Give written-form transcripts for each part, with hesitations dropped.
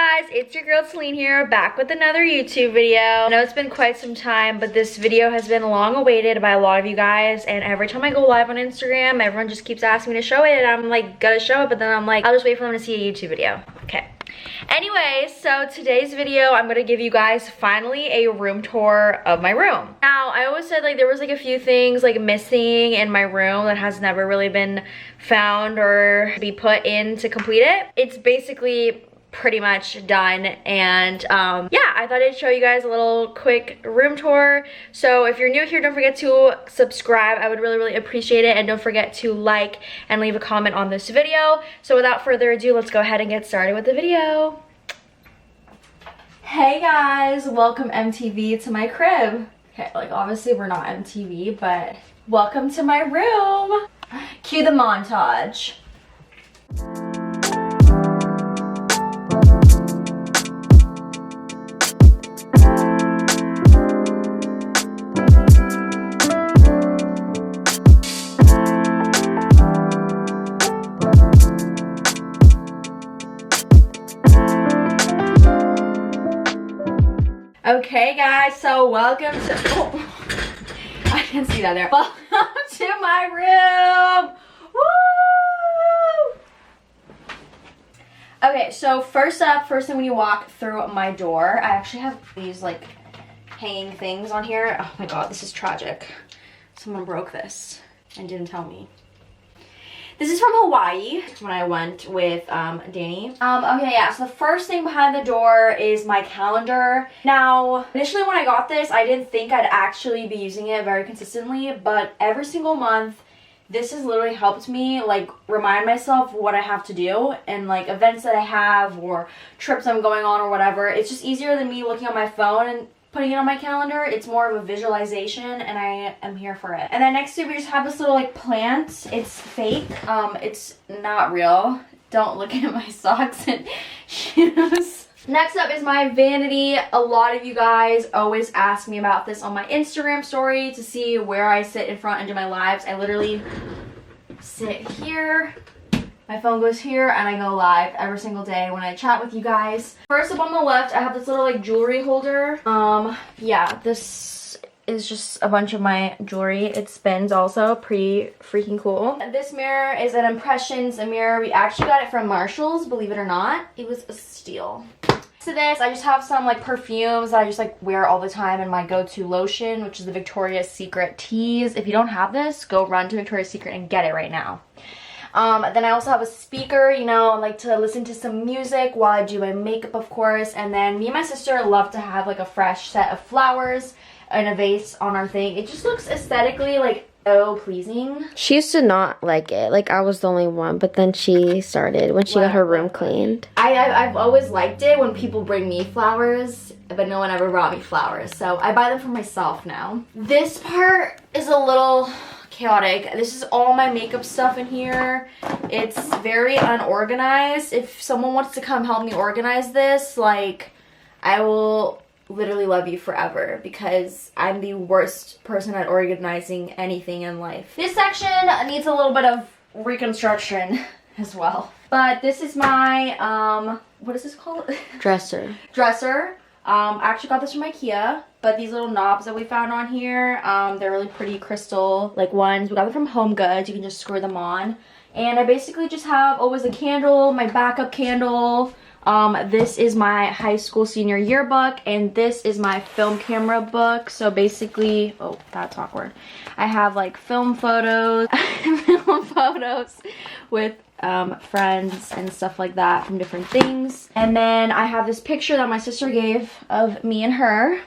guys, it's your girl Talin here, back with another YouTube video. I know it's been quite some time, but this video has been long awaited by a lot of you guys, and every time I go live on Instagram, everyone just keeps asking me to show it, and I'm like, gotta show it, but then I'm like, I'll just wait for them to see a YouTube video. Okay. Anyway, so today's video, I'm gonna give you guys finally a room tour of my room. Now, I always said like there was like a few things like missing in my room that has never really been found or be put in to complete it. It's basically pretty much done, and yeah, I thought I'd show you guys a little quick room tour. So if you're new here, don't forget to subscribe. I would really appreciate it, and don't forget to like and leave a comment on this video. So without further ado, let's go ahead and get started with the video. Hey guys, welcome MTV to my crib. Okay, like obviously we're not MTV, but welcome to my room. Cue the montage. Okay guys, so welcome to, oh, I didn't see that there. Welcome to my room. Woo! Okay, so first thing when you walk through my door, I actually have these like hanging things on here. Oh my god, this is tragic. Someone broke this and didn't tell me. This is from Hawaii when I went with Danny. Okay, yeah, so the first thing behind the door is my calendar. Now, initially when I got this, I didn't think I'd actually be using it very consistently, but every single month, this has literally helped me like remind myself what I have to do and like events that I have or trips I'm going on or whatever. It's just easier than me looking on my phone and putting it on my calendar. It's more of a visualization, and I am here for it. And then next to we just have this little like plant. It's fake. It's not real. Don't look at my socks and shoes. Next up is my vanity. A lot of you guys always ask me about this on my Instagram story to see where I sit in front and do my lives. I literally sit here. My phone goes here, and I go live every single day when I chat with you guys. First up on the left, I have this little like jewelry holder. Yeah, this is just a bunch of my jewelry. It spins also, pretty freaking cool. This mirror is an Impressions mirror. We actually got it from Marshall's, believe it or not. It was a steal. To this, I just have some like perfumes that I just like wear all the time, and my go-to lotion, which is the Victoria's Secret Tease. If you don't have this, go run to Victoria's Secret and get it right now. Then I also have a speaker, you know, I like to listen to some music while I do my makeup, of course. And then me and my sister love to have like a fresh set of flowers in a vase on our thing. It just looks aesthetically like so pleasing. She used to not like it. Like I was the only one, but then she started when she got her room cleaned. I've always liked it when people bring me flowers, but no one ever brought me flowers. So I buy them for myself now. This part is a little chaotic. This is all my makeup stuff in here. It's very unorganized. If someone wants to come help me organize this, like, I will literally love you forever, because I'm the worst person at organizing anything in life. This section needs a little bit of reconstruction as well. But this is my, what is this called? Dresser. Dresser. I actually got this from IKEA, but these little knobs that we found on here, they're really pretty crystal like ones. We got them from Home Goods. You can just screw them on. And I basically just have always a candle, my backup candle. This is my high school senior yearbook, and this is my film camera book. So basically, oh, that's awkward. I have like film photos, with friends and stuff like that from different things. And then I have this picture that my sister gave of me and her.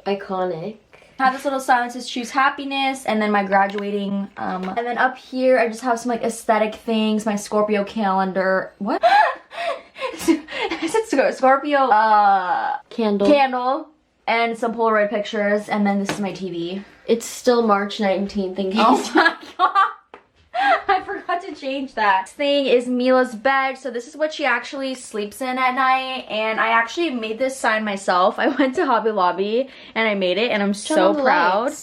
Iconic. I have this little sign that says choose happiness, and then my graduating, and then up here I just have some like aesthetic things, my Scorpio calendar. What? I said Scorpio candle, and some Polaroid pictures, and then this is my TV. It's still March 19th in case. Oh my god. I forgot to change that. This thing is Mila's bed. So this is what she actually sleeps in at night. And I actually made this sign myself. I went to Hobby Lobby and I made it, and I'm so proud.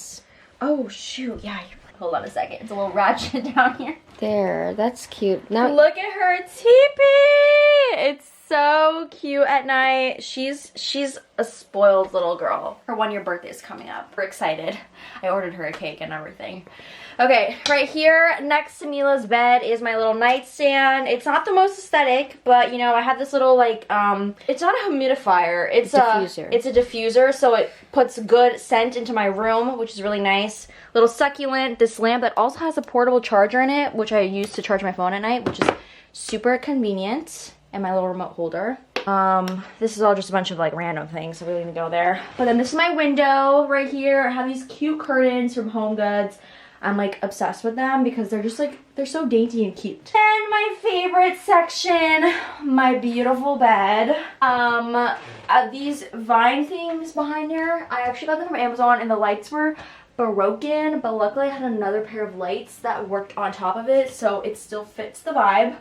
Oh shoot, yeah. Hold on a second. It's a little ratchet down here. There, that's cute. Now look at her teepee. It's so cute at night. She's a spoiled little girl. Her 1-year birthday is coming up. We're excited. I ordered her a cake and everything. Okay, right here next to Mila's bed is my little nightstand. It's not the most aesthetic, but you know, I have this little like it's not a humidifier. It's diffuser. It's a diffuser, so it puts good scent into my room, which is really nice. Little succulent, this lamp that also has a portable charger in it, which I use to charge my phone at night, which is super convenient. And my little remote holder. This is all just a bunch of like random things, so we don't even go there. But then this is my window right here. I have these cute curtains from Home Goods. I'm like obsessed with them because they're just like, they're so dainty and cute. And my favorite section, my beautiful bed. These vine things behind here, I actually got them from Amazon and the lights were broken, but luckily I had another pair of lights that worked on top of it, so it still fits the vibe.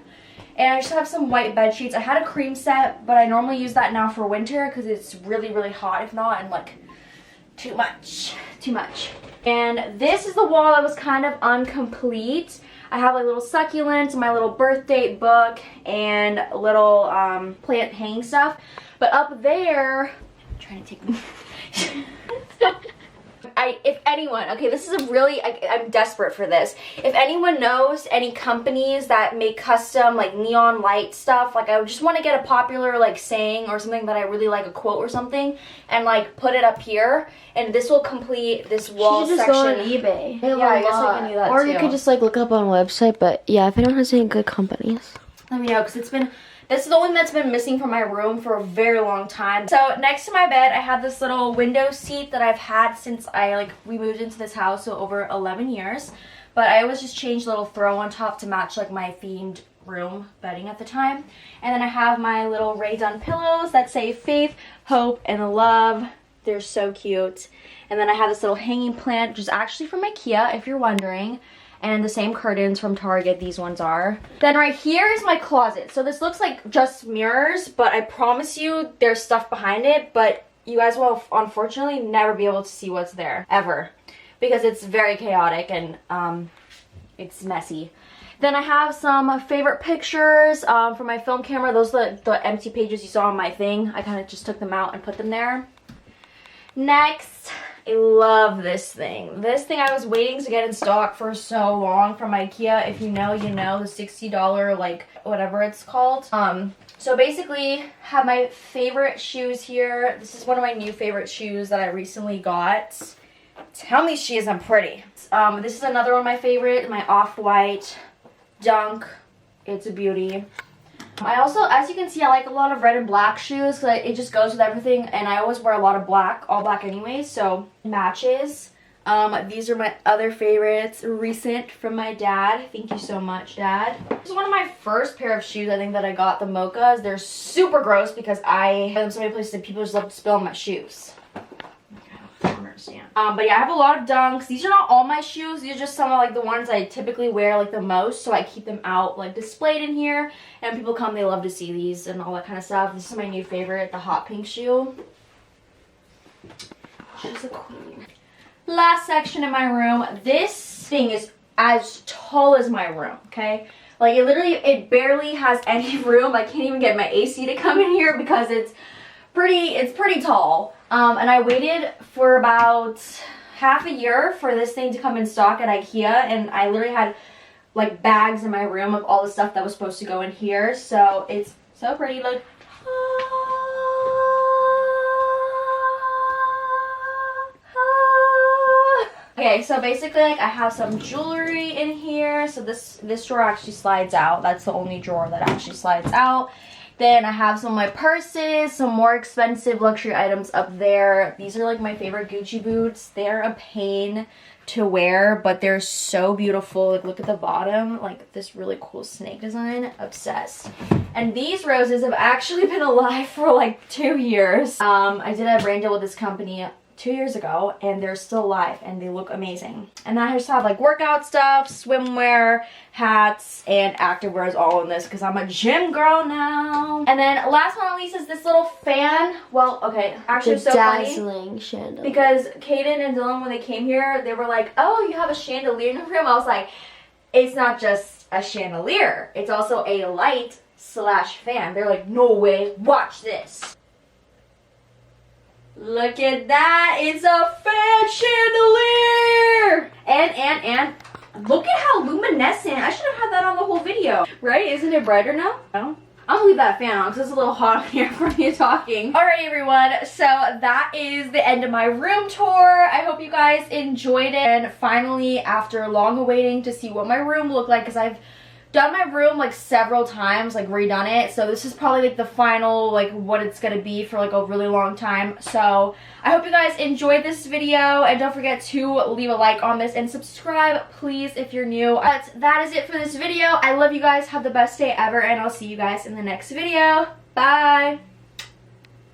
And I just have some white bed sheets. I had a cream set, but I normally use that now for winter because it's really, really hot. If not, and like too much. And this is the wall that was kind of incomplete. I have like little succulents, my little birthday book, and little plant hanging stuff. But up there, I'm trying to take if anyone, okay, this is a really, I'm desperate for this. If anyone knows any companies that make custom like neon light stuff, like I just want to get a popular like saying or something that I really like, a quote or something, and like put it up here, and this will complete this wall section. You just go on eBay. Yeah, I guess I can do that or too. you could just like look up on a website, but yeah, if anyone has any good companies. Let me know, because this is the one that's been missing from my room for a very long time. So next to my bed, I have this little window seat that I've had since we moved into this house, so over 11 years. But I always just changed the little throw on top to match like my themed room bedding at the time. And then I have my little Rae Dunn pillows that say faith, hope, and love. They're so cute. And then I have this little hanging plant, which is actually from IKEA, if you're wondering. And the same curtains from Target, these ones are. Then right here is my closet. So this looks like just mirrors, but I promise you there's stuff behind it, but you guys will unfortunately never be able to see what's there, ever. Because it's very chaotic and it's messy. Then I have some favorite pictures from my film camera. Those are the empty pages you saw on my thing. I kind of just took them out and put them there. Next, I love this thing. This thing I was waiting to get in stock for so long from IKEA. If you know, you know, the $60 like whatever it's called. So basically, have my favorite shoes here. This is one of my new favorite shoes that I recently got. Tell me she isn't pretty. This is another one of my favorite, my off-white Dunk. It's a beauty. I also, as you can see, I like a lot of red and black shoes because it just goes with everything, and I always wear a lot of black, all black anyways, so it matches. These are my other favorites, recent from my dad. Thank you so much, Dad. This is one of my first pair of shoes, I think, that I got, the Mochas. They're super gross because I have them so many places that people just love to spill on my shoes. I don't understand. But yeah, I have a lot of Dunks. These are not all my shoes. These are just some of like the ones I typically wear like the most, so I keep them out like displayed in here, and people come, they love to see these and all that kind of stuff. This is my new favorite, the hot pink shoe. She's a queen. Last section in my room. This thing is as tall as my room, okay? Like it barely has any room. I can't even get my AC to come in here because it's pretty tall. And I waited for about half a year for this thing to come in stock at IKEA, and I literally had like bags in my room of all the stuff that was supposed to go in here. So it's so pretty. Look. Okay, so basically like I have some jewelry in here. So this drawer actually slides out. That's the only drawer that actually slides out. Then I have some of my purses, some more expensive luxury items up there. These are like my favorite Gucci boots. They're a pain to wear, but they're so beautiful. Like look at the bottom, like this really cool snake design. Obsessed. And these roses have actually been alive for like 2 years. I did a brand deal with this company 2 years ago, and they're still alive and they look amazing. And then I just have like workout stuff, swimwear, hats, and activewear is all in this because I'm a gym girl now. And then last but not least is this little fan. Well, okay, actually it's so dazzling chandelier. Because Kaden and Dylan, when they came here, they were like, oh, you have a chandelier in the room? I was like, it's not just a chandelier, it's also a light fan. They're like, no way, watch this. Look at that, it's a fan chandelier! And look at how luminescent. I should have had that on the whole video. Right? Isn't it brighter now? No? I'm gonna leave that fan on because it's a little hot in here for me talking. Alright everyone, so that is the end of my room tour. I hope you guys enjoyed it. And finally, after long awaiting to see what my room looked like, because I've done my room like several times, like redone it. So this is probably like the final, like what it's gonna be for like a really long time. So I hope you guys enjoyed this video, and don't forget to leave a like on this and subscribe please if you're new. But that is it for this video. I love you guys. Have the best day ever, and I'll see you guys in the next video. Bye.